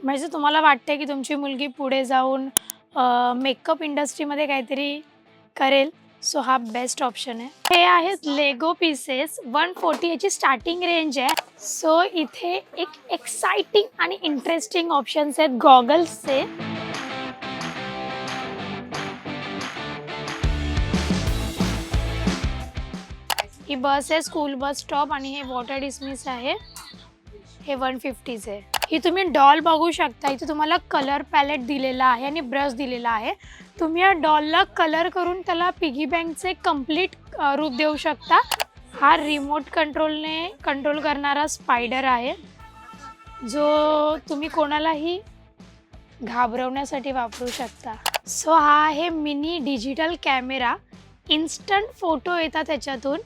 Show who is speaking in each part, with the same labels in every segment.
Speaker 1: म्हणजे तुम्हाला वाटते की तुमची मुलगी पुढे जाऊन मेकअप इंडस्ट्रीमध्ये काहीतरी करेल, सो हा बेस्ट ऑप्शन आहे. हे आहेत लेगो पीसेस 140 याची स्टार्टिंग रेंज आहे. सो इथे एक एक्साइटिंग आणि इंटरेस्टिंग ऑप्शन्स आहेत गॉगल्सचे. ही बस आहे स्कूल बस स्टॉप आणि हे वॉटर डिस्मिस आहे. हे 150चे आहे. ही तुम्ही डॉल बघू शकता. इथे तुम्हाला कलर पॅलेट दिलेला आहे आणि ब्रश दिलेला आहे. तुम्ही या डॉलला कलर करून त्याला पिगी बँकचे कंप्लीट रूप देऊ शकता. हा रिमोट कंट्रोलने कंट्रोल करणारा स्पायडर आहे जो तुम्ही कोणालाही घाबरवण्यासाठी वापरू शकता. सो हा आहे mini digital camera. Instant photo येतात त्याच्यातून.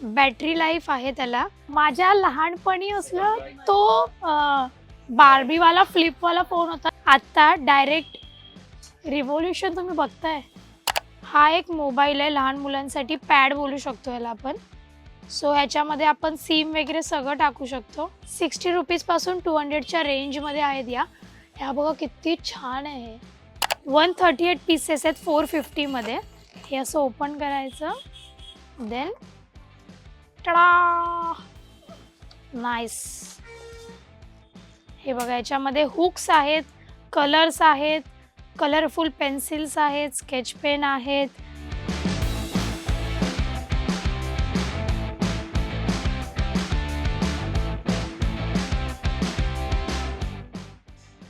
Speaker 1: बॅटरी लाईफ आहे त्याला. माझ्या लहानपणी असलं तो बार्बीवाला फ्लिपवाला फोन होता. आता डायरेक्ट रिव्होल्यूशन तुम्ही बघताय. हा एक मोबाईल आहे लहान मुलांसाठी. पॅड बोलू शकतो याला आपण. सो ह्याच्यामध्ये आपण सिम वगैरे सगळं टाकू शकतो. 60 रुपीजपासून 200च्या रेंजमध्ये आहेत या. ह्या बघा किती छान आहे. 138 पीसेस आहेत 450मध्ये. हे असं ओपन करायचं. Then टडा, nice. हे बघा याच्यामध्ये हुक्स आहेत, कलर्स आहेत, कलरफुल पेन्सिल्स आहेत, स्केच पेन आहेत.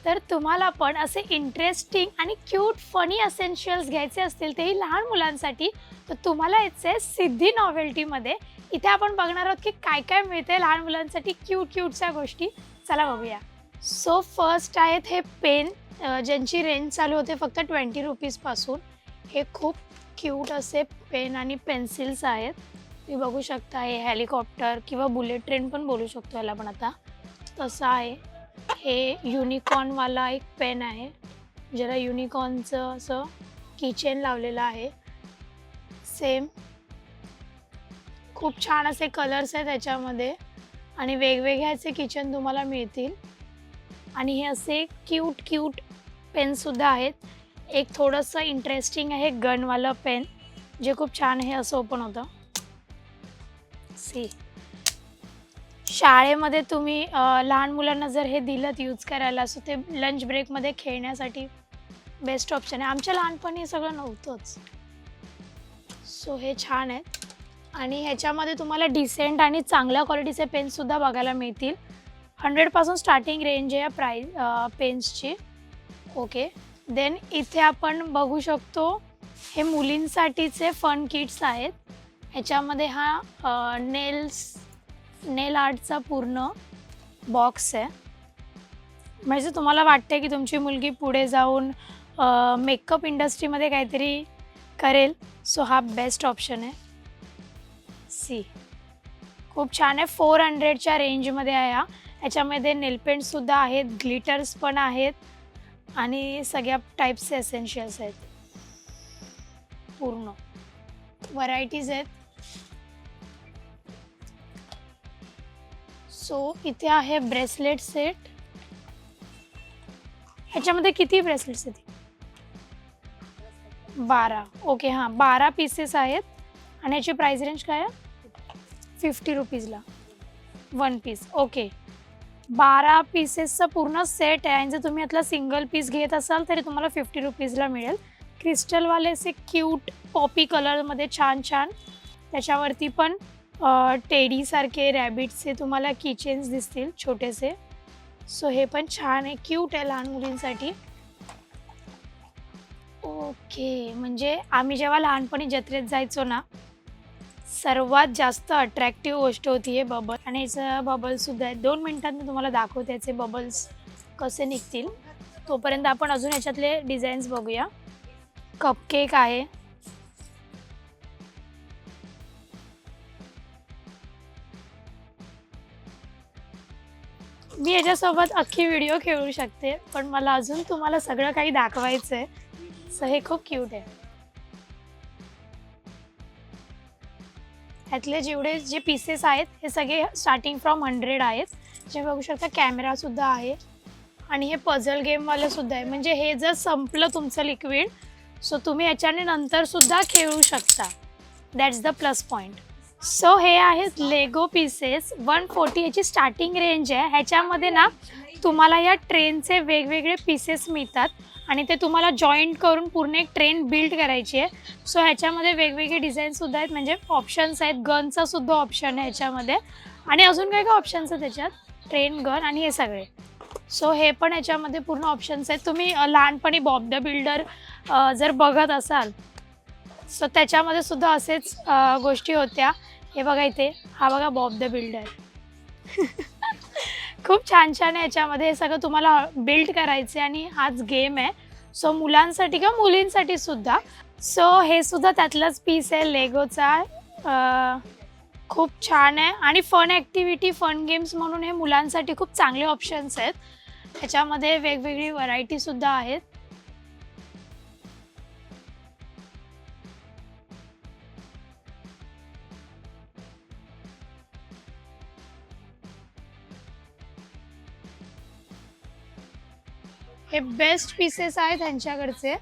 Speaker 1: तर तुम्हाला पण असे इंटरेस्टिंग आणि क्यूट फनी असेन्शियल्स घ्यायचे असतील तेही लहान मुलांसाठी, तर तुम्हाला यायचे सिद्धी नॉवेल्टीमध्ये. इथे आपण बघणार आहोत की काय काय मिळते लहान मुलांसाठी क्यूटच्या गोष्टी. चला बघूया. सो फर्स्ट आहेत हे पेन, ज्यांची रेंज चालू होते फक्त 20 रुपीजपासून. हे खूप क्यूट असे पेन आणि पेन्सिल्स आहेत. तुम्ही बघू शकता. हे हेलिकॉप्टर किंवा बुलेट ट्रेन पण बोलू शकतो याला पण आता. तसं आहे. हे युनिकॉर्नवाला एक पेन आहे ज्याला युनिकॉर्नचं असं कीचेन लावलेलं आहे. सेम खूप छान असे कलर्स आहेत त्याच्यामध्ये आणि वेगवेगळे असे कीचेन तुम्हाला मिळतील. आणि हे असे क्यूट पेनसुद्धा आहेत. एक थोडंसं इंटरेस्टिंग आहे गनवालं पेन जे खूप छान आहे. असं ओपन होतं. सी शाळेमध्ये तुम्ही लहान मुलांना जर हे दिलं यूज करायला, सो ते लंच ब्रेकमध्ये खेळण्यासाठी बेस्ट ऑप्शन आहे. आमच्या लहानपणी हे सगळं नव्हतंच. सो हे छान आहेत. आणि ह्याच्यामध्ये तुम्हाला डिसेंट आणि चांगल्या क्वालिटीचे पेन्ससुद्धा बघायला मिळतील. 100पासून स्टार्टिंग रेंज आहे या पेन्सची. ओके. देन इथे आपण बघू शकतो हे मुलींसाठीचे फन किट्स आहेत. ह्याच्यामध्ये हा नेल आर्टचा पूर्ण बॉक्स आहे. म्हणजे तुम्हाला वाटते की तुमची मुलगी पुढे जाऊन मेकअप इंडस्ट्रीमध्ये काहीतरी करेल, सो हा बेस्ट ऑप्शन आहे. सी खूप छान आहे. 400च्या रेंजमध्ये आहे हा. ह्याच्यामध्ये नेलपेंटसुद्धा आहेत, ग्लिटर्स पण आहेत आणि सगळ्या टाईप्सचे एसेन्शियल्स आहेत. पूर्ण व्हरायटीज आहेत. सो इथे आहे ब्रेसलेट सेट. ह्याच्यामध्ये किती ब्रेसलेट्स आहेत? 12. ओके. हां 12 पीसेस आहेत. आणि याची प्राईस रेंज काय आहे? 50 रुपीजला 1 पीस. ओके. 12 पीसेसचा पूर्ण सेट आहे आणि जर तुम्ही यातला सिंगल पीस घेत असाल तरी तुम्हाला 50 रुपीजला मिळेल. क्रिस्टलवाले असे क्यूट पॉपी कलरमध्ये छान त्याच्यावरती पण टेडीसारखे रॅबिटचे तुम्हाला किचेन्स दिसतील छोटेसे. सो हे पण छान आहे, क्यूट आहे लहान मुलींसाठी. ओके. म्हणजे आम्ही जेव्हा लहानपणी जत्रेत जायचो ना, सर्वात जास्त अट्रॅक्टिव्ह गोष्ट होती हे बबल. आणि ह्याचं बबल्ससुद्धा आहे. 2 मिनिटात मी तुम्हाला दाखवते याचे बबल्स कसे निघतील. तोपर्यंत आपण अजून ह्याच्यातले डिझाईन्स बघूया. कपकेक आहे. मी याच्यासोबत अख्खी व्हिडिओ खेळू शकते, पण मला अजून तुम्हाला सगळं काही दाखवायचं आहे. सो हे खूप क्यूट आहे. ह्यातले जे पीसेस आहेत हे सगळे स्टार्टिंग फ्रॉम 100 आहेत. जे बघू शकता. कॅमेरासुद्धा आहे आणि हे पझल गेमवालं सुद्धा आहे, म्हणजे हे जर संपलं तुमचं लिक्विड सो तुम्ही याच्याने नंतर सुद्धा खेळू शकता. That's the plus point. So हे आहेत लेगो पीसेस 140 ह्याची स्टार्टिंग रेंज आहे. ह्याच्यामध्ये ना तुम्हाला या ट्रेनचे वेगवेगळे पीसेस मिळतात आणि ते तुम्हाला जॉईंट करून पूर्ण एक ट्रेन बिल्ड करायची आहे. सो ह्याच्यामध्ये वेगवेगळे डिझाईनसुद्धा आहेत, म्हणजे ऑप्शन्स आहेत. गनचा सुद्धा ऑप्शन आहे ह्याच्यामध्ये आणि अजून काय काय ऑप्शन्स आहेत त्याच्यात, ट्रेन, गन आणि हे सगळे. सो हे पण ह्याच्यामध्ये पूर्ण ऑप्शन्स आहेत. तुम्ही लहानपणी बॉब द बिल्डर जर बघत असाल सो त्याच्यामध्ये सुद्धा असेच गोष्टी होत्या. हे बघा इथे, हा बघा बॉब द बिल्डर. खूप छान छान आहे याच्यामध्ये. हे सगळं तुम्हाला बिल्ड करायचे आणि हाच गेम आहे. सो मुलांसाठी किंवा मुलींसाठी सुद्धा. सो हे सुद्धा त्यातलंच पीस आहे लेगोचा. खूप छान आहे आणि फन ॲक्टिव्हिटी, फन गेम्स म्हणून हे मुलांसाठी खूप चांगले ऑप्शन्स आहेत. ह्याच्यामध्ये वेगवेगळी व्हरायटीसुद्धा आहेत. हे बेस्ट पीसेस आहेत त्यांच्याकडचे.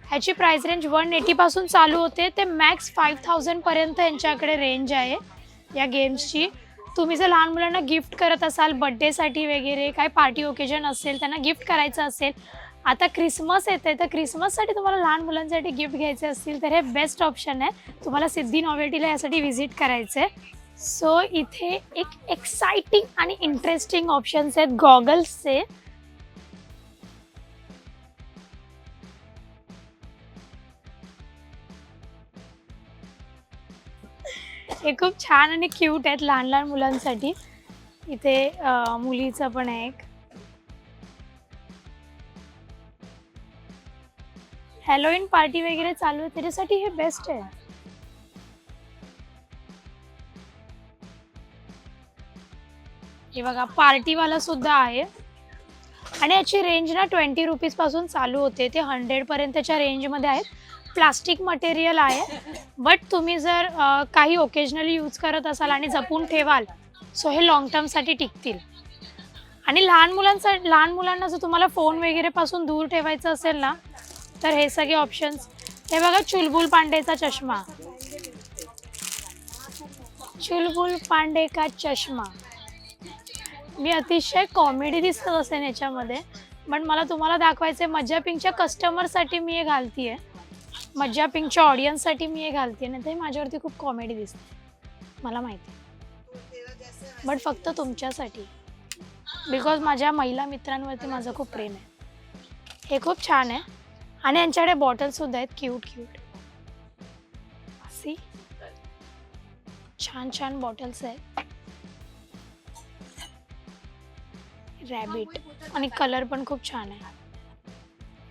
Speaker 1: ह्याची प्राइस रेंज 180 पासून चालू होते ते मॅक्स 5000 पर्यंत यांच्याकडे रेंज आहे या गेम्सची. तुम्ही जर लहान मुलांना गिफ्ट करत असाल बड्डेसाठी वगैरे, काय पार्टी ओकेजन असेल, त्यांना गिफ्ट करायचं असेल, आता क्रिसमस येते तर क्रिसमससाठी तुम्हाला लहान मुलांसाठी गिफ्ट घ्यायचे असतील तर हे बेस्ट ऑप्शन आहे. तुम्हाला सिद्धी नॉवेल्टीला यासाठी व्हिजिट करायचं आहे. सो इथे एक एक्साइटिंग आणि इंटरेस्टिंग ऑप्शन्स आहेत गॉगल्सचे. हे खूप छान आणि क्यूट आहेत लहान लहान मुलांसाठी. इथे मुलीचं पण आहे एक. हॅलोवीन पार्टी वगैरे चालू आहे त्याच्यासाठी हे बेस्ट आहे. हे बघा पार्टीवाला सुद्धा आहे आणि याची रेंज ना 20 रुपीज पासून चालू होते ते 100 पर्यंतच्या रेंजमध्ये आहेत. प्लास्टिक मटेरियल आहे, बट तुम्ही जर काही ओकेजनली यूज करत असाल आणि जपून ठेवाल सो हे लॉंग टर्मसाठी टिकतील. आणि लहान मुलांना जर तुम्हाला फोन वगैरे पासून दूर ठेवायचं असेल ना तर हे सगळे ऑप्शन्स. हे बघा चुलबुल पांडेचा चष्मा, चुलबुल पांडे का चष्मा. मी अतिशय कॉमेडी दिसत असेल याच्यामध्ये, पण मला तुम्हाला दाखवायचं मज्जा पिंकच्या कस्टमरसाठी मी हे घालते, मज्जा पिंकच्या ऑडियन्ससाठी मी हे घालते. नाही तर माझ्यावरती खूप कॉमेडी दिसते मला माहिती, बट फक्त तुमच्यासाठी, बिकॉज माझ्या महिला मित्रांवरती माझं खूप प्रेम आहे. हे खूप छान आहे आणि यांच्याकडे बॉटल्ससुद्धा आहेत क्यूट क्यूट. सी छान छान बॉटल्स आहेत. रॅबिट आणि कलर पण खूप छान आहे.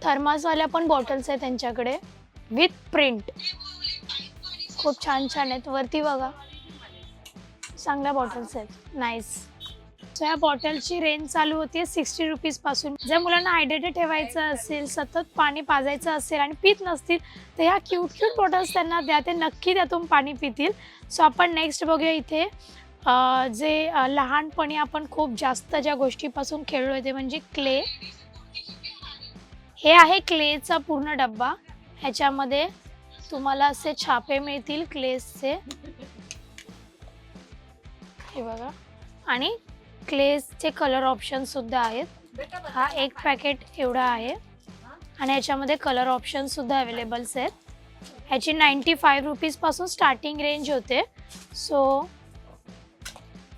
Speaker 1: थर्मासवाल्या पण बॉटल्स आहेत त्यांच्याकडे विथ प्रिंट. खूप छान छान आहेत. वरती बघा चांगल्या बॉटल्स आहेत, नाईस. सो या बॉटलची रेंज चालू होते 60 रुपीज पासून. जर मुलांना हायड्रेटेड ठेवायचं असेल, सतत पाणी पाजायचं असेल आणि पित नसतील तर ह्या क्यूट क्यूट बॉटल्स त्यांना द्या, ते नक्की त्यातून पाणी पितील. सो आपण नेक्स्ट बघूया इथे जे लहानपणी आपण खूप जास्त ज्या गोष्टीपासून खेळलो ते म्हणजे क्ले. हे आहे क्लेचा पूर्ण डब्बा. ह्याच्यामध्ये तुम्हाला असे छापे मिळतील क्लेसचे, हे बघा, आणि क्लेचे कलर ऑप्शन सुद्धा आहेत. हा एक पॅकेट एवढा आहे आणि ह्याच्यामध्ये कलर ऑप्शन सुद्धा अवेलेबल्स आहेत. ह्याची 95 रुपीज पासून स्टार्टिंग रेंज होते. सो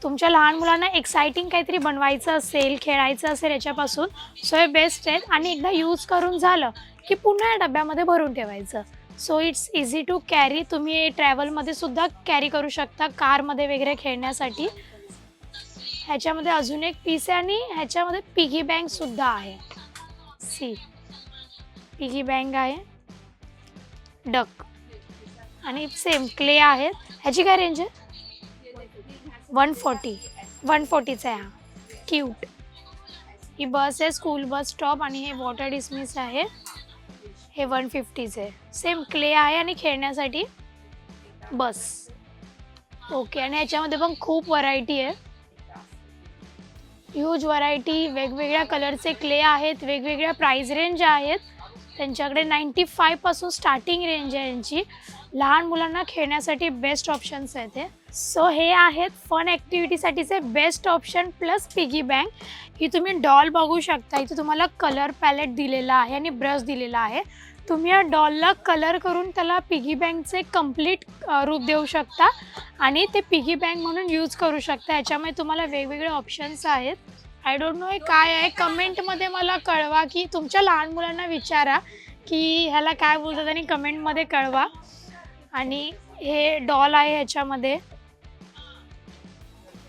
Speaker 1: तुमच्या लहान मुलांना एक्साइटिंग काहीतरी बनवायचं असेल, खेळायचं असेल याच्यापासून सो हे बेस्ट आहेत. आणि एकदा यूज करून झालं की पुन्हा या डब्यामध्ये भरून ठेवायचं. So it's easy to carry. तुम्ही ट्रॅव्हलमध्ये सुद्धा कॅरी करू शकता, कारमध्ये वगैरे खेळण्यासाठी. ह्याच्यामध्ये अजून एक पीस आहे आणि ह्याच्यामध्ये पिगी बँक सुद्धा आहे. सी पिगी बँक आहे, डक आणि सेम क्ले आहेत. ह्याची काय रेंज आहे? 140चा आहे हा, क्यूट. ही बस आहे, स्कूल बस स्टॉप, आणि हे वॉटर डिस्मिस आहे. हे 150चे आहे. सेम क्ले आहे आणि खेळण्यासाठी बस. ओके. आणि ह्याच्यामध्ये पण खूप व्हरायटी आहे. ह्यूज व्हरायटी, वेगवेगळ्या कलरचे क्ले आहेत, वेगवेगळ्या प्राइस रेंज आहेत त्यांच्याकडे. 95 पासून स्टार्टिंग रेंज आहे यांची. लहान मुलांना खेळण्यासाठी बेस्ट ऑप्शन्स आहेत हे. सो हे आहेत फन ॲक्टिव्हिटीसाठीचे best option plus piggy bank. ही तुम्ही डॉल बघू शकता. इथे तुम्हाला कलर पॅलेट दिलेला आहे आणि ब्रश दिलेला आहे. तुम्ही या डॉलला कलर करून त्याला पिगी बँकचे कंप्लीट रूप देऊ शकता आणि ते पिगी बँक म्हणून यूज करू शकता. याच्यामुळे तुम्हाला वेगवेगळे ऑप्शन्स आहेत. आय डोंट नो हे काय आहे. कमेंटमध्ये मला कळवा, की तुमच्या लहान मुलांना विचारा की ह्याला काय बोलतात आणि कमेंटमध्ये कळवा. आणि हे डॉल आहे, ह्याच्यामध्ये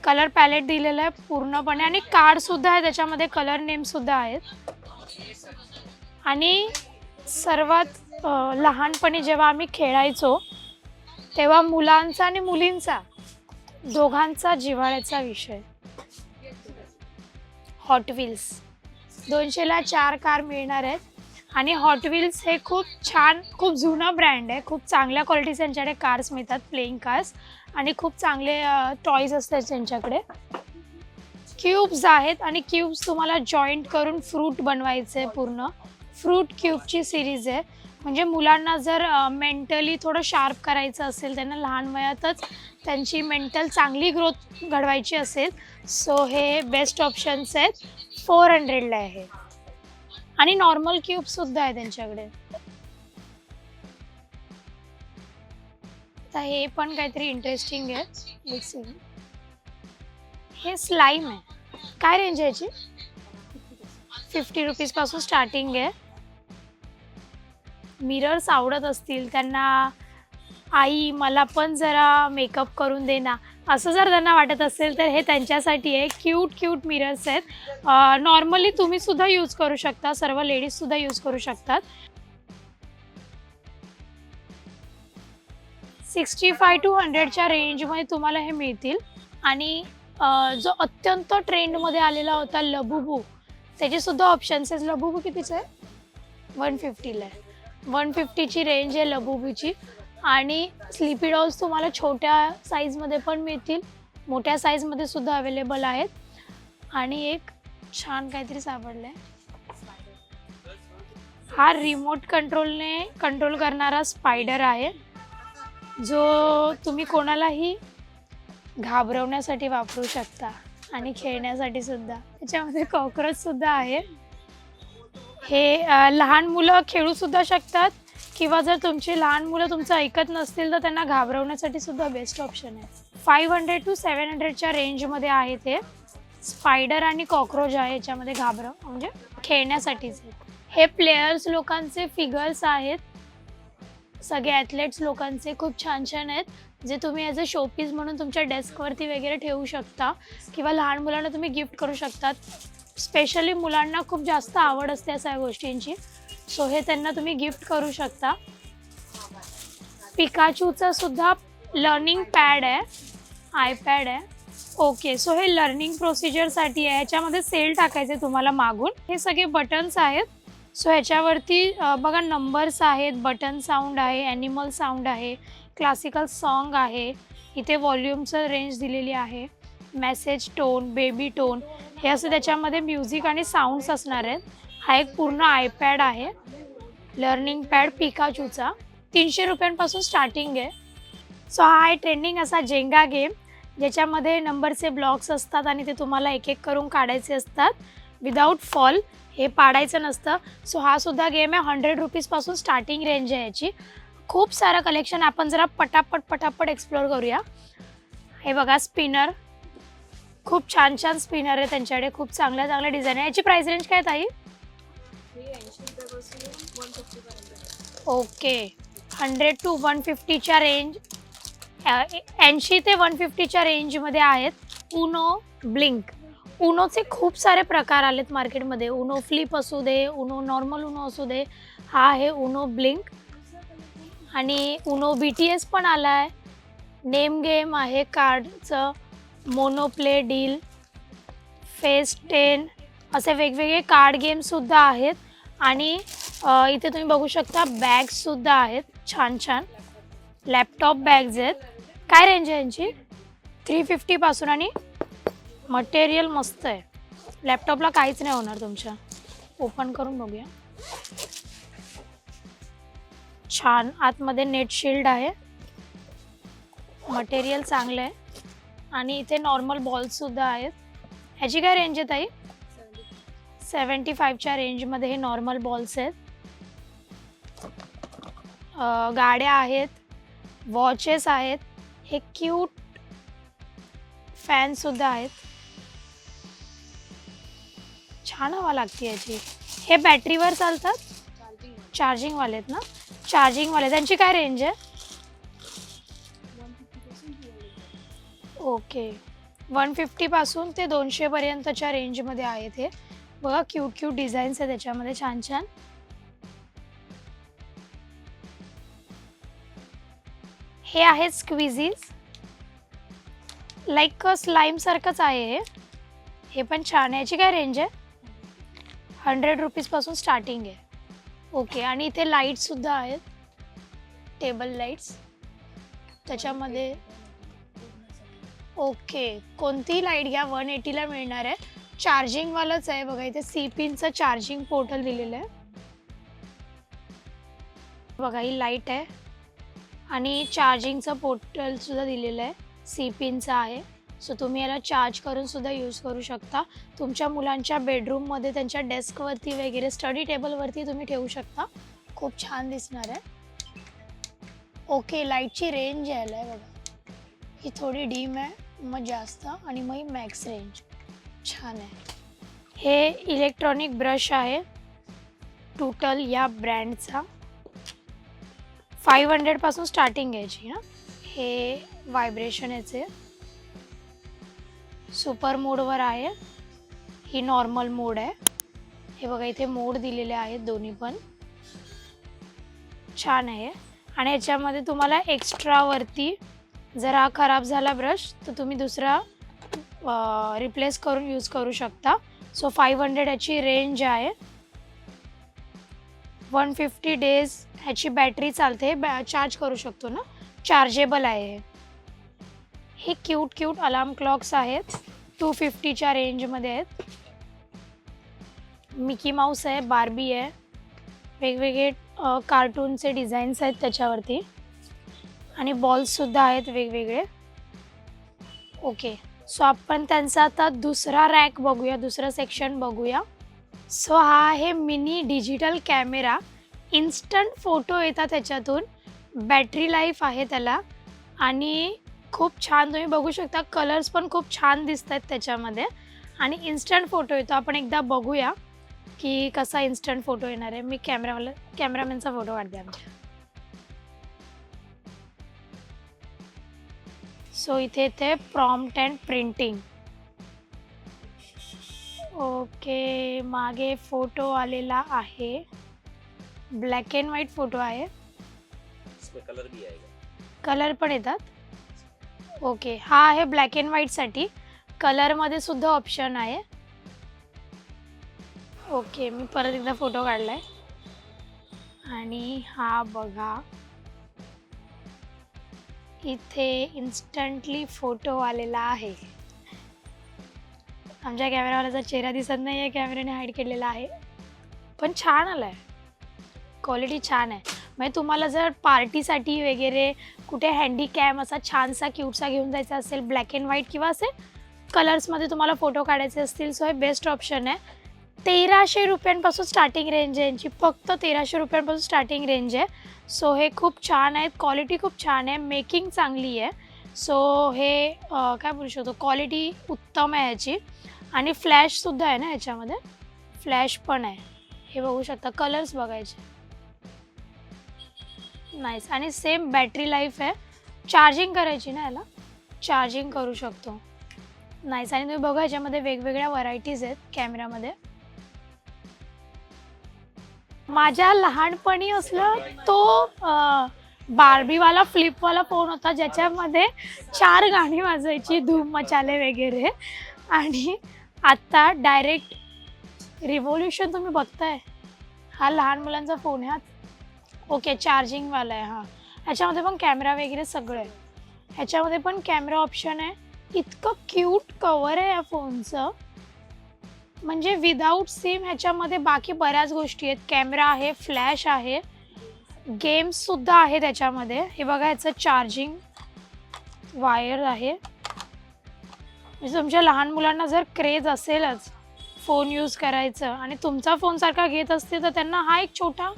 Speaker 1: कलर पॅलेट दिलेलं आहे पूर्णपणे आणि कार्डसुद्धा आहे त्याच्यामध्ये, कलर नेमसुद्धा आहेत. आणि सर्वात लहानपणी जेव्हा आम्ही खेळायचो तेव्हा मुलांचा आणि मुलींचा दोघांचा जिव्हाळ्याचा विषय हॉट व्हील्स. 200ला 4 कार मिळणार आहेत. आणि हॉट व्हील्स हे खूप छान, खूप जुना ब्रँड आहे. खूप चांगल्या क्वालिटीचे त्यांच्याकडे कार्स मिळतात, प्लेइंग कार्स, आणि खूप चांगले टॉयज असतात त्यांच्याकडे. क्यूब्स आहेत आणि क्यूब्स तुम्हाला जॉईंट करून फ्रूट बनवायचे. पूर्ण फ्रूट क्यूबची सिरीज आहे. म्हणजे मुलांना जर मेंटली थोडं शार्प करायचं असेल, त्यांना लहान वयातच त्यांची मेंटल चांगली ग्रोथ घडवायची असेल, सो हे बेस्ट ऑप्शन्स आहेत. 400ला आहे. आणि नॉर्मल क्यूबसुद्धा आहे त्यांच्याकडे. आता हे पण काहीतरी इंटरेस्टिंग आहे. हे स्लाईम आहे. काय रेंज आहे याची? 50 रुपीजपासून स्टार्टिंग आहे. मिरर्स आवडत असतील त्यांना, आई मला पण जरा मेकअप करून दे ना, असं जर त्यांना वाटत असेल तर हे त्यांच्यासाठी आहे. क्यूट मिरर्स आहेत. नॉर्मली तुम्हीसुद्धा यूज करू शकता, सर्व लेडीजसुद्धा यूज करू शकतात. 65 to 100च्या रेंजमध्ये तुम्हाला हे मिळतील. आणि जो अत्यंत ट्रेंडमध्ये आलेला होता लबुबू, त्याचेसुद्धा ऑप्शन्स आहेत. लबुबू कितीचं आहे? 150ला आहे. 150ची रेंज आहे लबुबूची. आणि स्लीपी डॉल्स तुम्हाला छोट्या साईजमध्ये पण मिळतील, मोठ्या साईजमध्ये सुद्धा अवेलेबल आहेत. आणि एक छान काहीतरी सापडलं आहे. हा रिमोट कंट्रोलने कंट्रोल करणारा स्पायडर आहे, जो तुम्ही कोणालाही घाबरवण्यासाठी वापरू शकता आणि खेळण्यासाठी सुद्धा. त्याच्यामध्ये कॉकरोचसुद्धा आहे. हे लहान मुलं खेळूसुद्धा शकतात, किंवा जर तुमची लहान मुलं तुमचं ऐकत नसतील तर त्यांना घाबरवण्यासाठी सुद्धा बेस्ट ऑप्शन आहे. 500 to 700च्या रेंजमध्ये आहे ते. स्पायडर आणि कॉकरोच आहे याच्यामध्ये, म्हणजे खेळण्यासाठीच. हे प्लेयर्स लोकांचे फिगर्स आहेत, सगळे ॲथलेट्स लोकांचे. खूप छान आहेत, जे तुम्ही ॲज अ शोपीस म्हणून तुमच्या डेस्कवरती वगैरे ठेवू शकता, किंवा लहान मुलांना तुम्ही गिफ्ट करू शकतात. स्पेशली मुलांना खूप जास्त आवड असते या सगळ्या गोष्टींची, सो हे त्यांना तुम्ही गिफ्ट करू शकता. पिकाचूचा सुद्धा लर्निंग पॅड आहे, आयपॅड आहे. ओके, सो हे लर्निंग प्रोसिजरसाठी आहे. ह्याच्यामध्ये सेल टाकायचे तुम्हाला मागून. हे सगळे बटन्स आहेत. सो ह्याच्यावरती बघा नंबर्स आहेत, बटन साऊंड आहे, ॲनिमल साऊंड आहे, क्लासिकल सॉन्ग आहे. इथे व्हॉल्यूमचं रेंज दिलेली आहे, मेसेज टोन, बेबी टोन, हे असं त्याच्यामध्ये म्युझिक आणि साऊंड्स असणार आहेत. हा एक पूर्ण आयपॅड आहे, लर्निंग पॅड पिकाचूचा. 300 रुपयांपासून स्टार्टिंग आहे. सो हा आहे ट्रेंडिंग असा जेंगा गेम, ज्याच्यामध्ये नंबरचे ब्लॉक्स असतात आणि ते तुम्हाला एक एक करून काढायचे असतात विदाऊट फॉल. हे पाडायचं नसतं. सो हा सुद्धा गेम आहे. 100 रुपीजपासून स्टार्टिंग रेंज आहे याची. खूप सारं कलेक्शन आपण जरा पटापट एक्सप्लोअर करूया. हे बघा स्पिनर, खूप छान स्पिनर आहे त्यांच्याकडे. खूप चांगल्या डिझाईन आहे. याची प्राइस रेंज काय ताई? ओके, 100 to 150च्या रेंज, 80 ते 150च्या रेंजमध्ये आहेत. Uno blink. उनोचे खूप सारे प्रकार आलेत मार्केटमध्ये. उनो फ्लिप असू दे, उनो नॉर्मल उनो असू दे. हा आहे उनो ब्लिंक. आणि उनो BTS पण आला आहे. नेम गेम आहे कार्डचं, मोनोप्ले, डील, फेस 10, असे वेगवेगळे कार्ड गेमसुद्धा आहेत. आणि इथे तुम्ही बघू शकता बॅग्ससुद्धा आहेत, छान लॅपटॉप बॅग्स आहेत. काय रेंज आहे यांची? 350 पासून. आणि मटेरियल मस्त आहे. लॅपटॉपला काहीच नाही होणार तुमच्या. ओपन करून बघूया. छान आतमध्ये नेट शिल्ड आहे, मटेरियल चांगलं आहे आणि इथे नॉर्मल बॉल्स सुद्धा आहेत. ह्याची काय रेंज आहे ताई? 75च्या रेंजमध्ये हे नॉर्मल बॉल्स आहेत. गाड्या आहेत, वॉचेस आहेत, हे क्यूट फॅन सुद्धा आहेत. छान हवा लागते याची. हे बॅटरीवर चालतात, चार्जिंगवाले आहेत ना? चार्जिंगवाले. त्यांची काय रेंज आहे? ओके, 150 पासून ते 200 पर्यंतच्या रेंजमध्ये आहेत. हे बघा क्यूट क्यूट डिझाईन्स आहेत त्याच्यामध्ये, छान छान. हे आहेत स्क्विझीज, लाईक स्लाईम सारखंच आहे हे पण छान आहे. याची काय रेंज आहे? 100 रुपीजपासून स्टार्टिंग आहे. ओके, आणि इथे लाईट सुद्धा आहेत, टेबल लाईट्स त्याच्यामध्ये. ओके, कोणतीही लाईट घ्या 180ला मिळणार आहे. चार्जिंगवालंच आहे बघा. इथे सी पिनचं चार्जिंग पोर्टल दिलेलं आहे बघा. ही लाईट आहे आणि चार्जिंगचं पोर्टल सुद्धा दिलेलं आहे, सी पिनचं आहे. सो तुम्ही याला चार्ज करून सुद्धा यूज करू शकता. तुमच्या मुलांच्या बेडरूममध्ये, त्यांच्या डेस्कवरती वगैरे, स्टडी टेबलवरती तुम्ही ठेवू शकता. खूप छान दिसणार आहे. ओके, लाईटची रेंज यायला आहे बघा. ही थोडी डीम आहे, मग जास्त, आणि मग ही मॅक्स रेंज. छान आहे. हे इलेक्ट्रॉनिक ब्रश आहे टूटल या ब्रँडचा. 500 पासून स्टार्टिंग याची. हां, हे व्हायब्रेशन याचे सुपर मोडवर आहे. ही नॉर्मल मोड आहे. हे बघा इथे मोड दिलेले आहेत दोन्ही पण. छान आहे. आणि याच्यामध्ये तुम्हाला एक्स्ट्रावरती जर हा खराब झाला ब्रश तर तुम्ही दुसरा रिप्लेस करून यूज करू शकता. सो 500 याची रेंज आहे. 150 डेज ह्याची बॅटरी चालते. चार्ज करू शकतो ना, चार्जेबल आहे. हे क्यूट क्यूट अलार्म क्लॉक्स आहेत, 250च्या रेंजमध्ये आहेत. मिकी माऊस आहे, बार्बी आहे, वेगवेगळे कार्टूनचे डिझाईन्स आहेत त्याच्यावरती, आणि बॉल्ससुद्धा आहेत वेगवेगळे. ओके, सो आपण त्यांचा आता दुसरा रॅक बघूया, दुसरं सेक्शन बघूया. सो हा आहे mini digital camera. Instant photo येतात त्याच्यातून, बॅटरी लाईफ आहे त्याला, आणि खूप छान तुम्ही बघू शकता. कलर्स पण खूप छान दिसत आहेत त्याच्यामध्ये, आणि इन्स्टंट फोटो येतो. आपण एकदा बघूया की कसा इन्स्टंट फोटो येणार आहे. मी कॅमेरामॅनचा फोटो काढते आमच्या. सो इथे प्रॉम्प्ट अँड प्रिंटिंग. ओके, मागे फोटो आलेला आहे, ब्लॅक अँड व्हाईट फोटो आहे.
Speaker 2: कलर भी आएगा,
Speaker 1: कलर पण येतात. ओके, हा आहे ब्लॅक अँड व्हाईटसाठी. कलरमध्ये सुद्धा ऑप्शन आहे. ओके, मी परत एकदा फोटो काढलाय, आणि हा बघा इथे इन्स्टंटली फोटो आलेला आहे. आमच्या कॅमेरावाल्याचा चेहरा दिसत नाही आहे, कॅमेऱ्याने हाईड केलेला आहे, पण छान आला आहे. क्वालिटी छान आहे. म्हणजे तुम्हाला जर पार्टीसाठी वगैरे कुठे हँडीकॅम असा छानसा क्यूटसा घेऊन जायचा असेल, ब्लॅक अँड व्हाईट किंवा असे कलर्समध्ये तुम्हाला फोटो काढायचे असतील, सो हे बेस्ट ऑप्शन आहे. 1300 रुपयांपासून स्टार्टिंग रेंज आहे यांची, फक्त 1300 रुपयांपासून स्टार्टिंग रेंज आहे. सो हे खूप छान आहेत, क्वालिटी खूप छान आहे, मेकिंग चांगली आहे. सो हे काय बोलू शकतो, क्वालिटी उत्तम आहे याची. आणि फ्लॅशसुद्धा आहे ना याच्यामध्ये, फ्लॅश पण आहे. हे बघू शकता, कलर्स बघायचे, नाईस. आणि सेम बॅटरी लाईफ आहे. चार्जिंग करायची ना याला, चार्जिंग करू शकतो, नाईस. आणि तुम्ही बघा याच्यामध्ये वेगवेगळ्या व्हरायटीज आहेत कॅमेरामध्ये. माझ्या लहानपणी असलं तो बार्बीवाला फ्लिपवाला फोन होता, ज्याच्यामध्ये 4 गाणी वाजायची, धूम मचाले वगैरे. आणि आत्ता डायरेक्ट रिव्होल्यूशन तुम्ही बघताय. हा लहान मुलांचा फोन आहे. ओके, चार्जिंगवाला आहे हा. ह्याच्यामध्ये पण कॅमेरा वगैरे सगळं आहे. ह्याच्यामध्ये पण कॅमेरा ऑप्शन आहे. इतकं क्यूट कवर आहे या फोनचं, म्हणजे विदाऊट सिम ह्याच्यामध्ये बाकी बऱ्याच गोष्टी आहेत. कॅमेरा आहे, फ्लॅश आहे, गेम्स सुद्धा आहे त्याच्यामध्ये. हे बघा, याचं चार्जिंग वायर आहे. म्हणजे तुमच्या लहान मुलांना जर क्रेज असेलच फोन यूज करायचं आणि तुमचा फोन सारखा घेत असते, तर त्यांना हा एक छोटा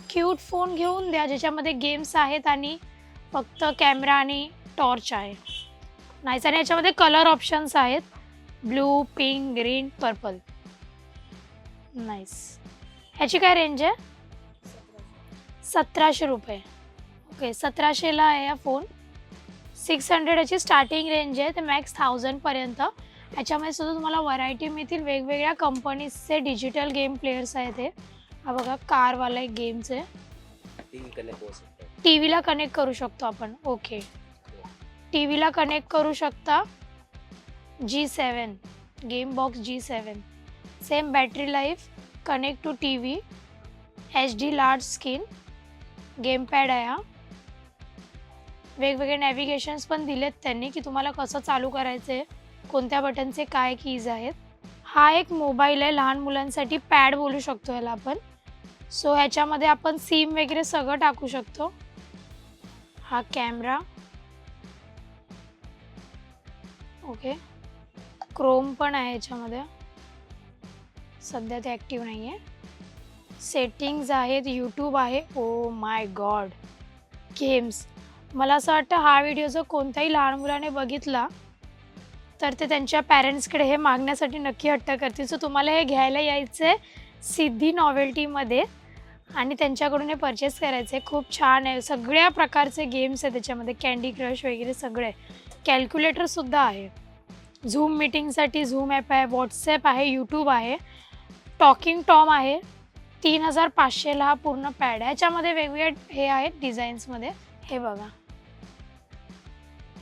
Speaker 1: क्यूट फोन घेऊन द्या ज्याच्यामध्ये गेम्स आहेत आणि फक्त कॅमेरा आणि टॉर्च आहे. नाहीच. आणि याच्यामध्ये कलर ऑप्शन्स आहेत, blue, pink, green, purple. Nice. ह्याची काय रेंज आहे? 1700 रुपये. ओके, 1700ला आहे हा फोन. 600 याची स्टार्टिंग रेंज आहे, ते मॅक्स 1000पर्यंत. ह्याच्यामध्ये सुद्धा तुम्हाला व्हरायटी मिळतील. वेगवेगळ्या कंपनीजचे डिजिटल गेम प्लेयर्स आहेत. हे हा बघा, कारवाला एक गेम्स आहे.
Speaker 2: टीवी कनेक्ट होऊ शकतो.
Speaker 1: टीव्हीला कनेक्ट करू शकतो आपण. ओके, टीव्हीला कनेक्ट करू शकता. G7 game box G7, same battery life, connect to TV, HD large screen, game pad आहे हा. वेगवेगळे नॅव्हिगेशन्स पण दिलेत त्यांनी की तुम्हाला कसं चालू करायचं आहे, कोणत्या बटनचे काय कीज आहेत. हा एक मोबाईल आहे लहान मुलांसाठी, पॅड बोलू शकतो याला आपण. सो ह्याच्यामध्ये आपण सिम वगैरे सगळं टाकू शकतो. हा कॅमेरा. ओके, क्रोम पण आहे ह्याच्यामध्ये, सध्या ते ॲक्टिव्ह नाही आहे. सेटिंग्ज आहेत, यूट्यूब आहे. Oh my God, games. मला असं वाटतं हा व्हिडिओ जर कोणत्याही लहान मुलाने बघितला तर ते त्यांच्या पॅरेंट्सकडे हे मागण्यासाठी नक्की हट्ट करतील. सो तुम्हाला हे घ्यायला यायचं आहे सिद्धी नॉवेल्टीमध्ये आणि त्यांच्याकडून हे परचेस करायचं आहे. खूप छान आहे, सगळ्या प्रकारचे गेम्स आहे त्याच्यामध्ये, कँडी क्रश वगैरे सगळे. कॅल्क्युलेटरसुद्धा आहे. झूम मीटिंगसाठी झूम ॲप आहे, व्हॉट्सॲप आहे, यूट्यूब आहे, टॉकिंग टॉम आहे. 3500ला हा पूर्ण पॅड आहे. ह्याच्यामध्ये वेगवेगळे हे आहेत डिझाईन्समध्ये. हे बघा,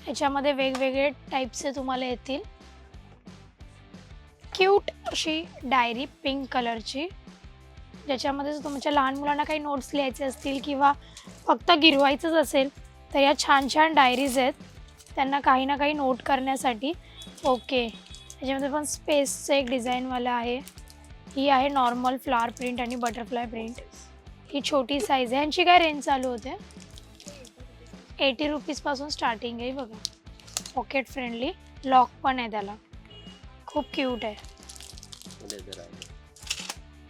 Speaker 1: ह्याच्यामध्ये वेगवेगळे टाईपचे तुम्हाला येतील. क्यूट अशी डायरी पिंक कलरची, ज्याच्यामध्ये जर तुमच्या लहान मुलांना काही नोट्स लिहायचे असतील किंवा फक्त गिरवायचंच असेल तर या छान छान डायरीज आहेत त्यांना काही ना काही नोट करण्यासाठी. ओके, ह्याच्यामध्ये पण स्पेसचं एक डिझाईनवाला आहे. ही आहे नॉर्मल फ्लावर प्रिंट आणि बटरफ्लाय प्रिंट. ही छोटी साईज आहे. ह्यांची काय रेंज चालू होते? 80 रुपीजपासून स्टार्टिंग आहे. बघा, पॉकेट फ्रेंडली, लॉक पण आहे त्याला. खूप क्यूट आहे.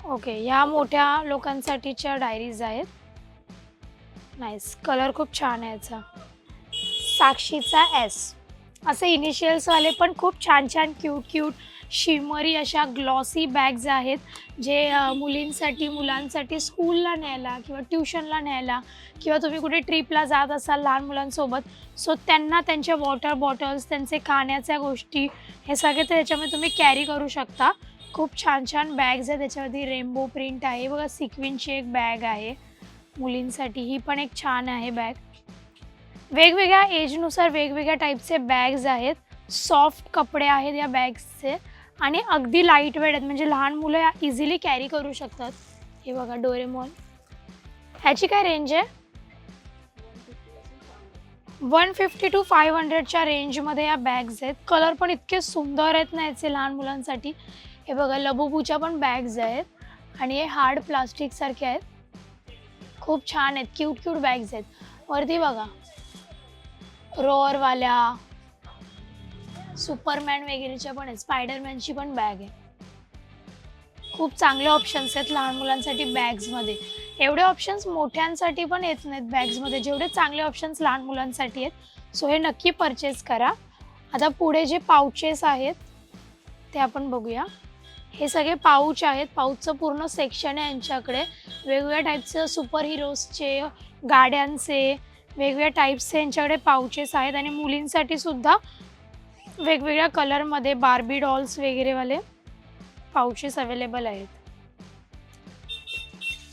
Speaker 1: ओके, ह्या मोठ्या लोकांसाठीच्या डायरीज आहेत. नाईस, कलर खूप छान आहे याचा. साक्षीचा S, असे इनिशियल्सवाले पण खूप छान छान क्यूट क्यूट शिमरी अशा ग्लॉसी बॅग्स आहेत, जे मुलींसाठी मुलांसाठी स्कूलला न्यायला किंवा ट्युशनला न्यायला किंवा तुम्ही कुठे ट्रिपला जात असाल लहान मुलांसोबत, सो त्यांना त्यांच्या वॉटर बॉटल्स, त्यांचे खाण्याच्या गोष्टी, हे सगळे त्याच्यामध्ये तुम्ही कॅरी करू शकता. खूप छान छान बॅग्स आहेत. त्याच्यामध्ये रेनबो प्रिंट आहे. बघा, सिक्विनची एक बॅग आहे मुलींसाठी, ही पण एक छान आहे बॅग. वेगवेगळ्या एजनुसार वेगवेगळ्या टाईपचे बॅग्स आहेत. सॉफ्ट कपडे आहेत या बॅग्सचे आणि अगदी लाईट वेट आहेत, म्हणजे लहान मुलं इझिली कॅरी करू शकतात. हे बघा, डोरेमॉन. ह्याची काय रेंज आहे? 150 to 500च्या रेंजमध्ये या बॅग्स आहेत. कलर पण इतके सुंदर आहेत ना याचे लहान मुलांसाठी. हे बघा, लबूबूच्या पण बॅग्स आहेत आणि हे हार्ड प्लास्टिकसारखे आहेत. खूप छान आहेत, क्यूट क्यूट बॅग्स आहेत. वरती बघा, रोअरवाल्या, सुपरमॅन वगैरेच्या पण आहेत, स्पायडरमॅनची पण बॅग आहे. खूप चांगले ऑप्शन्स आहेत लहान मुलांसाठी बॅग्समध्ये. एवढे ऑप्शन्स मोठ्यांसाठी पण येत नाहीत बॅग्समध्ये, जेवढे चांगले ऑप्शन्स लहान मुलांसाठी आहेत. सो हे नक्की परचेस करा. आता पुढे जे पाउचेस आहेत ते आपण बघूया. हे सगळे पाऊच आहेत. पाऊचचं पूर्ण सेक्शन आहे यांच्याकडे. वेगवेगळ्या टाईपचे सुपर हिरोजचे, गाड्यांचे, वेगवेगळ्या टाईप्सचे यांच्याकडे पाउचेस आहेत आणि मुलींसाठी सुद्धा वेगवेगळ्या कलरमध्ये बार्बी डॉल्स वगैरेवाले पाउचेस अवेलेबल आहेत.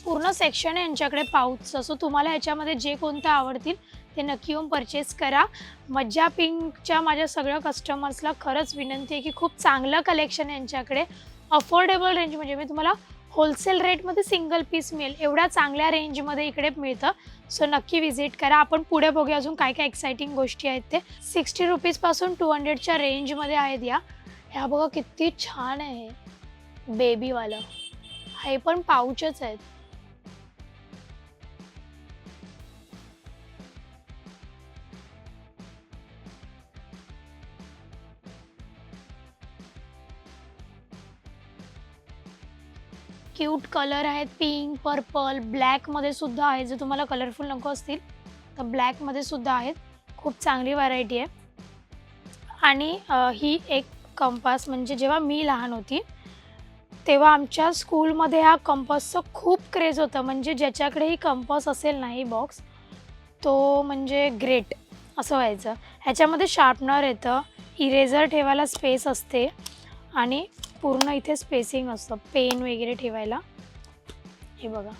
Speaker 1: पूर्ण सेक्शन आहे यांच्याकडे पाऊचचं. सो तुम्हाला ह्याच्यामध्ये जे कोणतं आवडतील ते नक्की येऊन परचेस करा. मज्जा पिंकच्या माझ्या सगळ्या कस्टमर्सला खरंच विनंती आहे की खूप चांगलं कलेक्शन आहे यांच्याकडे. अफोर्डेबल रेंज, म्हणजे मी तुम्हाला होलसेल रेटमध्ये सिंगल पीस मिळेल एवढ्या चांगल्या रेंजमध्ये इकडे मिळतं. सो नक्की व्हिजिट करा. आपण पुढे बघूया अजून काय काय एक्साइटिंग गोष्टी आहेत ते. 60 रुपीजपासून 200च्या रेंजमध्ये आहेत या. ह्या बघा किती छान आहे. बेबीवालं. हे पण पाऊचच आहेत. क्यूट कलर आहेत, पिंक, पर्पल, ब्लॅक मध्ये सुद्धा आहे. जर तुम्हाला कलरफुल नको असतील तर ब्लॅक मध्ये सुद्धा आहेत. खूप चांगली व्हरायटी आहे. आणि ही एक कंपास, म्हणजे जेव्हा मी लहान होती तेव्हा आमच्या स्कूलमध्ये ह्या कंपासचं खूप क्रेज होतं. म्हणजे ज्याच्याकडेही कंपास असेल ना, ही बॉक्स, तो म्हणजे ग्रेट असं व्हायचं. ह्याच्यामध्ये शार्पनर येतं, इरेझर ठेवायला स्पेस असते आणि पूर्ण इथे स्पेसिंग असतं पेन वगैरे ठेवायला. हे बघा.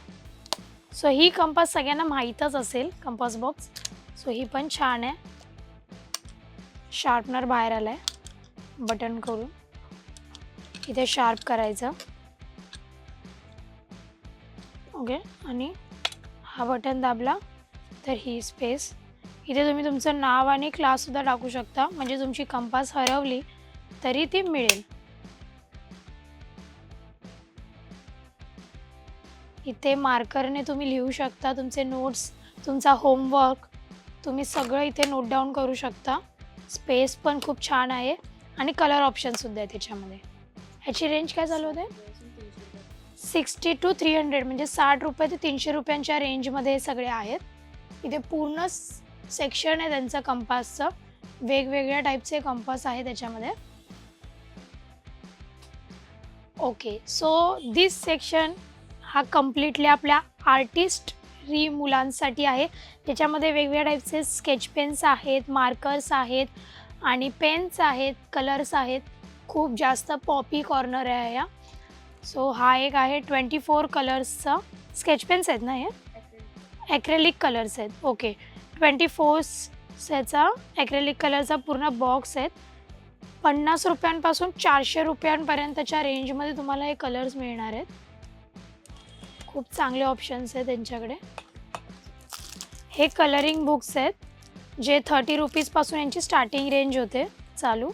Speaker 1: सो ही कंपास सगळ्यांना माहीतच असेल, कंपास बॉक्स. सो ही पण छान आहे. शार्पनर बाहेर आला आहे, बटन करून इथे शार्प करायचं. ओके. आणि हा बटन दाबला तर ही स्पेस, इथे तुम्ही तुमचं नाव आणि क्लाससुद्धा टाकू शकता. म्हणजे तुमची कंपास हरवली तरी ती मिळेल. इथे मार्करने तुम्ही लिहू शकता तुमचे नोट्स, तुमचा होमवर्क, तुम्ही सगळं इथे नोट डाऊन करू शकता. स्पेस पण खूप छान आहे आणि कलर ऑप्शनसुद्धा आहे त्याच्यामध्ये. ह्याची रेंज काय चालू होते? 60 to 300, म्हणजे 60 रुपये ते 300 रुपयांच्या रेंजमध्ये हे सगळे आहेत. इथे पूर्ण सेक्शन आहे त्यांचं कंपासचं. वेगवेगळ्या टाईपचे कंपास आहे त्याच्यामध्ये. ओके. सो दिस सेक्शन हा कम्प्लिटली आपल्या आर्टिस्टरी मुलांसाठी आहे. त्याच्यामध्ये वेगवेगळ्या टाईपचे स्केच पेन्स आहेत, मार्कर्स आहेत आणि पेन्स आहेत, कलर्स आहेत. खूप जास्त पॉपी कॉर्नर आहे या. सो हा एक आहे 24 कलर्सचा. स्केच पेन्स आहेत ना हे? ॲक्रेलिक कलर्स आहेत. ओके. 24 ह्याचा ॲक्रेलिक कलरचा पूर्ण बॉक्स आहेत. 50 रुपयांपासून 400 रुपयांपर्यंतच्या रेंजमध्ये तुम्हाला हे कलर्स मिळणार आहेत. खूप चांगले ऑप्शन्स आहेत त्यांच्याकडे. हे कलरिंग बुक्स आहेत जे 30 रुपीजपासून यांची स्टार्टिंग रेंज होते चालू.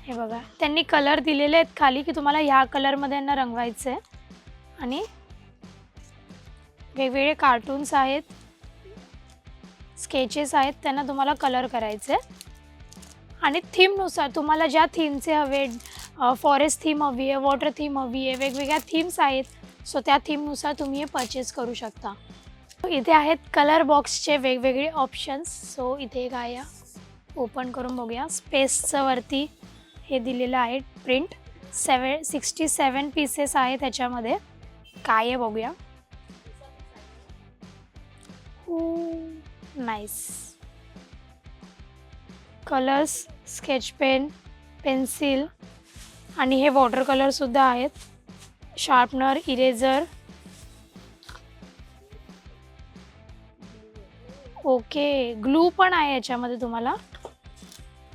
Speaker 1: हे बघा, त्यांनी कलर दिलेले आहेत खाली की तुम्हाला ह्या कलरमध्ये यांना रंगवायचं आहे. आणि वेगवेगळे कार्टून्स आहेत, स्केचेस आहेत, त्यांना तुम्हाला कलर करायचे. आणि थीमनुसार तुम्हाला ज्या थीमचे हवे, फॉरेस्ट थीम हवी आहे, वॉटर थीम हवी आहे, वेगवेगळ्या थीम्स आहेत. सो त्या थीमनुसार तुम्ही हे परचेस करू शकता. इथे आहेत कलर बॉक्सचे वेगवेगळे ऑप्शन्स. सो इथे काय ओपन करून बघूया. स्पेसचं वरती हे दिलेलं आहे प्रिंट. 67 पीसेस आहे त्याच्यामध्ये. काय आहे बघूया. Nice. Colours, sketch pen, pencil आणि हे वॉटर कलरसुद्धा आहेत. Sharpener, eraser. ओके. ग्लू पण आहे याच्यामध्ये तुम्हाला.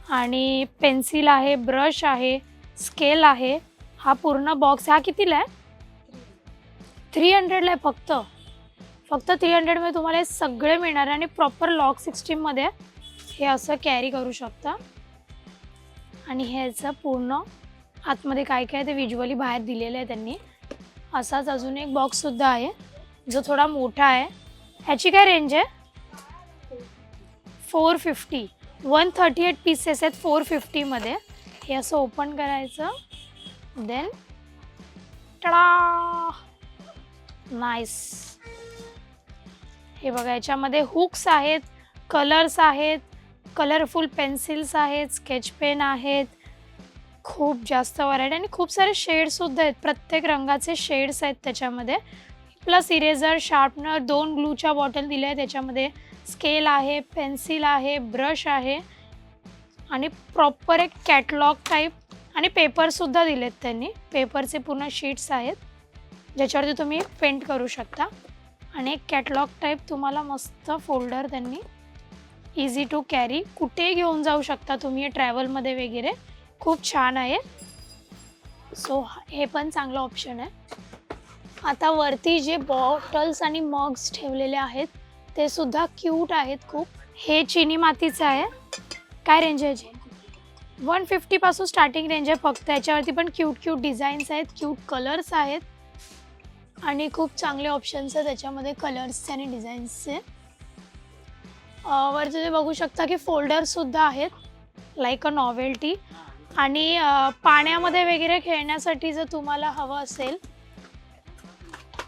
Speaker 1: आणि पेन्सिल आहे, ब्रश आहे, स्केल आहे. हा पूर्ण बॉक्स हा कितीला आहे? 300ला आहे फक्त. 300मध्ये तुम्हाला हे सगळे मिळणार आहे. आणि प्रॉपर लॉक सिस्टीममध्ये हे असं कॅरी करू शकता. आणि ह्याचं पूर्ण आतमध्ये काय काय ते विज्युअली बाहेर दिलेलं आहे त्यांनी. असाच अजून एक बॉक्ससुद्धा आहे जो थोडा मोठा आहे. ह्याची काय रेंज आहे? 450. 138 पीसेस आहेत 450मध्ये. हे असं ओपन करायचं. Then टडा, nice. हे बघा, याच्यामध्ये हुक्स आहेत, कलर्स आहेत, कलरफुल पेन्सिल्स आहेत, स्केच पेन आहेत. खूप जास्त व्हरायटी आणि खूप सारे शेड्ससुद्धा आहेत. प्रत्येक रंगाचे शेड्स आहेत त्याच्यामध्ये. प्लस इरेझर, शार्पनर, 2 ग्लूच्या बॉटल दिल्या आहेत त्याच्यामध्ये. स्केल आहे, पेन्सिल आहे, ब्रश आहे आणि प्रॉपर एक कॅटलॉग टाईप. आणि पेपरसुद्धा दिलेत त्यांनी. पेपरचे पूर्ण शीट्स आहेत ज्याच्यावरती तुम्ही पेंट करू शकता. आणि एक कॅटलॉग टाईप तुम्हाला मस्त फोल्डर त्यांनी. इझी टू कॅरी, कुठेही घेऊन जाऊ शकता तुम्ही ट्रॅव्हलमध्ये वगैरे. खूप छान आहे. सो हे पण चांगलं ऑप्शन आहे. आता वरती जे बॉटल्स आणि मग्स ठेवलेले आहेत ते सुद्धा क्यूट आहेत खूप. हे चिनी मातीचं आहे. काय रेंज आहे याची? 150 पासून स्टार्टिंग रेंज आहे फक्त. याच्यावरती पण क्यूट डिझाईन्स आहेत, क्यूट कलर्स आहेत आणि खूप चांगले ऑप्शन्स आहेत त्याच्यामध्ये कलर्सचे आणि डिझाईन्सचे. वरती तुम्ही बघू शकता की फोल्डरसुद्धा आहेत लाईक अ नॉवेल्टी. आणि पाण्यामध्ये वगैरे खेळण्यासाठी जर तुम्हाला हवं असेल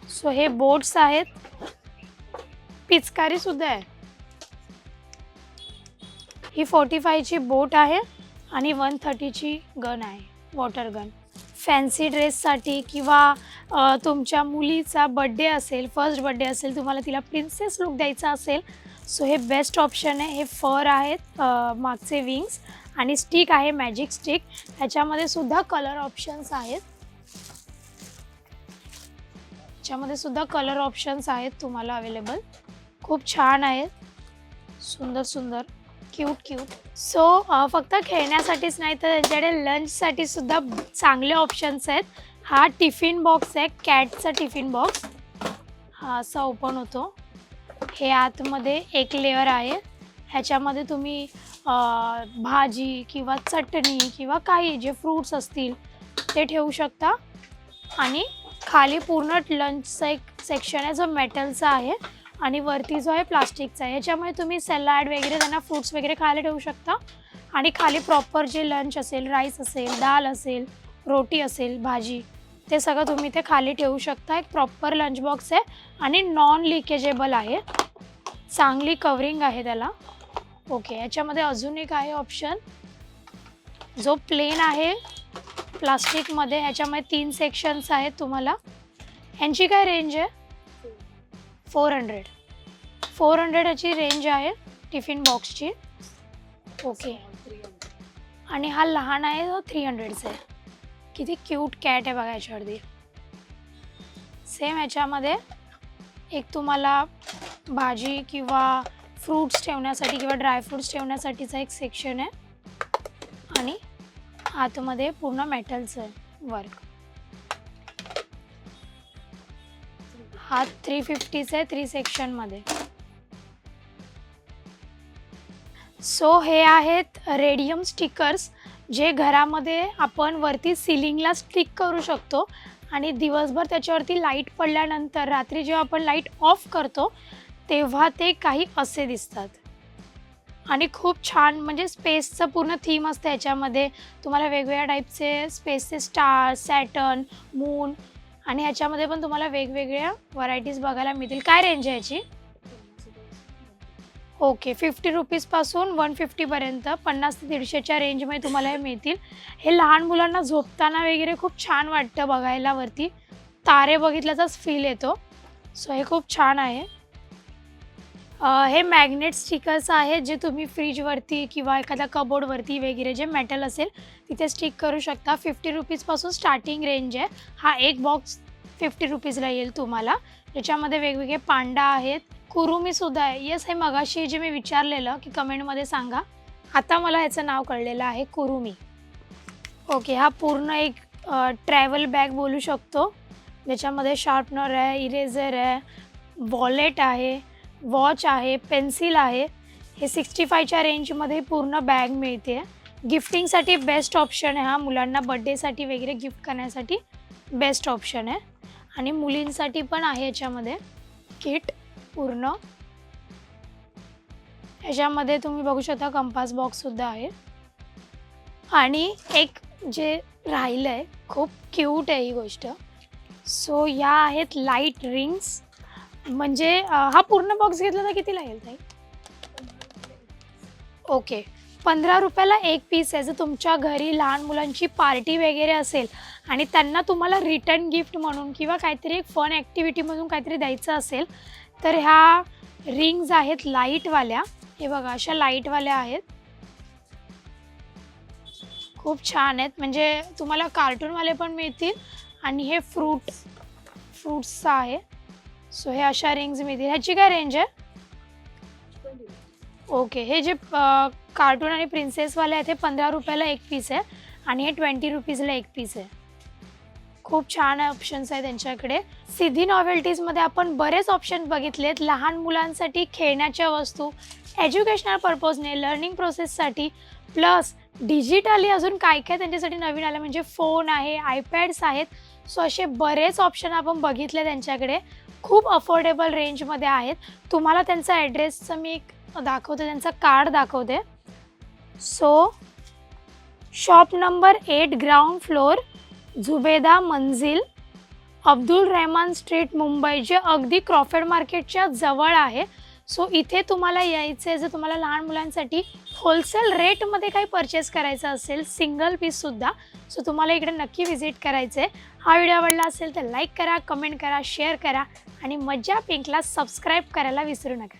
Speaker 1: सो हे बोट्स आहेत, पिचकारीसुद्धा आहे. ही 45ची बोट आहे आणि 130ची गन आहे, वॉटर गन. फॅन्सी ड्रेससाठी किंवा तुमच्या मुलीचा बड्डे असेल, फर्स्ट बड्डे असेल, तुम्हाला तिला प्रिन्सेस लुक द्यायचा असेल सो हे बेस्ट ऑप्शन आहे. हे फर आहेत, मागचे विंग्स आणि स्टिक आहे, मॅजिक स्टिक. ह्याच्यामध्ये सुद्धा कलर ऑप्शन्स आहेत, ह्याच्यामध्ये सुद्धा कलर ऑप्शन्स आहेत तुम्हाला अवेलेबल. खूप छान आहेत, सुंदर सुंदर, क्यूट. सो फक्त खेळण्यासाठीच नाही तर त्यांच्याकडे लंचसाठी सुद्धा चांगले ऑप्शन्स आहेत. हा टिफिन बॉक्स आहे, कॅटचा टिफिन बॉक्स. हा असा ओपन होतो. हे आतमध्ये एक लेअर आहे, ह्याच्यामध्ये तुम्ही भाजी किंवा चटणी किंवा काही जे फ्रूट्स असतील ते ठेवू शकता. आणि खाली पूर्ण लंचचा एक सेक्शन आहे जो मेटलचा आहे आणि वरती जो आहे प्लास्टिकचा आहे. ह्याच्यामुळे तुम्ही सॅलड वगैरे त्यांना फ्रूट्स वगैरे खायला ठेवू शकता. आणि खाली प्रॉपर जे लंच असेल, राईस असेल, दाल असेल, रोटी असेल, भाजी, ते सगळं तुम्ही ते खाली ठेवू शकता. एक प्रॉपर लंच बॉक्स आहे आणि नॉन लिकेजेबल आहे, चांगली कवरिंग आहे त्याला. ओके, याच्यामध्ये अजून एक आहे ऑप्शन जो प्लेन आहे प्लास्टिकमध्ये. ह्याच्यामध्ये 3 सेक्शन्स आहेत तुम्हाला. ह्यांची काय रेंज आहे? 400 याची रेंज आहे टिफिन बॉक्सची. ओके, आणि हा लहान आहे तो 300चा आहे. किती क्यूट कॅट आहे बघा याच्यावरती. सेम ह्याच्यामध्ये एक तुम्हाला भाजी किंवा फ्रूट्स ठेवण्यासाठी किंवा ड्रायफ्रूट्स ठेवण्यासाठीचा एक सेक्शन आहे आणि आतमध्ये पूर्ण मेटलचं आहे वर्क. हा 350चा आहे 3 सेक्शनमध्ये. सो हे आहेत रेडियम स्टिकर्स जे घरामध्ये आपण वरती सिलिंगला स्टिक करू शकतो आणि दिवसभर त्याच्यावरती लाईट पडल्यानंतर रात्री जेव्हा आपण लाईट ऑफ करतो तेव्हा ते काही असे दिसतात. आणि खूप छान, म्हणजे स्पेसचं पूर्ण थीम असतं याच्यामध्ये. तुम्हाला वेगवेगळ्या टाईपचे स्पेसचे स्टार, सॅटर्न, मून आणि ह्याच्यामध्ये पण तुम्हाला वेगवेगळ्या व्हरायटीज बघायला मिळतील. काय रेंज आहे याची? ओके, 50 रुपीजपासून 150पर्यंत 50 ते 150च्या रेंजमध्ये तुम्हाला हे मिळतील. हे लहान मुलांना झोपताना वगैरे खूप छान वाटतं बघायला. वरती तारे बघितल्याचाच फील येतो. सो हे खूप छान आहे. हे मॅग्नेट स्टिकर्स आहेत जे तुम्ही फ्रीजवरती किंवा एखाद्या कबोर्डवरती वगैरे जे मेटल असेल तिथे स्टिक करू शकता. 50 रुपीजपासून स्टार्टिंग रेंज आहे. हा एक बॉक्स 50 रुपीजला येईल तुम्हाला. त्याच्यामध्ये वेगवेगळे पांडा आहेत, कुरुमीसुद्धा आहे. येस, हे मगाशी जे मी विचारलेलं की कमेंटमध्ये सांगा, आता मला ह्याचं नाव कळलेलं आहे, कुरुमी. ओके, हा पूर्ण एक ट्रॅव्हल बॅग बोलू शकतो ज्याच्यामध्ये शार्पनर आहे, इरेझर आहे, वॉलेट आहे, वॉच आहे, पेन्सिल आहे. हे 65च्या रेंजमध्ये पूर्ण बॅग मिळते. गिफ्टिंगसाठी बेस्ट ऑप्शन आहे हा. मुलांना बड्डेसाठी वगैरे गिफ्ट करण्यासाठी बेस्ट ऑप्शन आहे. आणि मुलींसाठी पण आहे याच्यामध्ये किट पूर्ण. ह्याच्यामध्ये तुम्ही बघू शकता कंपास बॉक्ससुद्धा आहे. आणि एक जे राहिलं आहे, खूप क्यूट आहे ही गोष्ट. सो या आहेत लाईट रिंग्स. म्हणजे हा पूर्ण बॉक्स घेतला तर कितीला येईल ताई? ओके, 15 रुपयाला एक पीस आहे. जर तुमच्या घरी लहान मुलांची पार्टी वगैरे असेल आणि त्यांना तुम्हाला रिटर्न गिफ्ट म्हणून किंवा काहीतरी एक फन ॲक्टिव्हिटीमधून काहीतरी द्यायचं असेल तर ह्या रिंग्स आहेत लाईटवाल्या. हे बघा, अशा लाईटवाल्या आहेत, खूप छान आहेत. म्हणजे तुम्हाला कार्टूनवाले पण मिळतील आणि हे फ्रूट्सचं आहे. सो हे अशा रिंग्स मिळतील. ह्याची काय रेंज आहे? ओके, हे जे कार्टून आणि प्रिन्सेसवाले आहेत ते 15 रुपयाला एक पीस आहे आणि हे 20 रुपीजला एक पीस आहे. खूप छान ऑप्शन्स आहेत त्यांच्याकडे. सिद्धी नॉवेल्टीजमध्ये आपण बरेच ऑप्शन बघितलेत. लहान मुलांसाठी खेळण्याच्या वस्तू, एज्युकेशनल पर्पजने, लर्निंग प्रोसेससाठी, प्लस डिजिटली अजून काय काय त्यांच्यासाठी नवीन आलं म्हणजे फोन आहे, आयपॅड्स आहेत. सो असे बरेच ऑप्शन आपण बघितले त्यांच्याकडे. खूप अफोर्डेबल रेंजमध्ये आहेत. तुम्हाला त्यांचा ॲड्रेसचं मी एक दाखवते, त्यांचं कार्ड दाखवते. So shop number 8 ground floor, Zubeda Manzil, Abdul Rahman street, Mumbai, जे अगदी क्रॉफर्ड मार्केटच्या जवळ आहे. सो इथे तुम्हाला यायचं आहे. जर तुम्हाला लहान मुलांसाठी होलसेल रेटमध्ये काही परचेस करायचं असेल, सिंगल पीससुद्धा, सो तुम्हाला इकडे नक्की व्हिजिट करायचं आहे. हा व्हिडिओ आवडला असेल तर लाईक करा, कमेंट करा, शेअर करा आणि मज्जा पिंकला सबस्क्राईब करायला विसरू नका.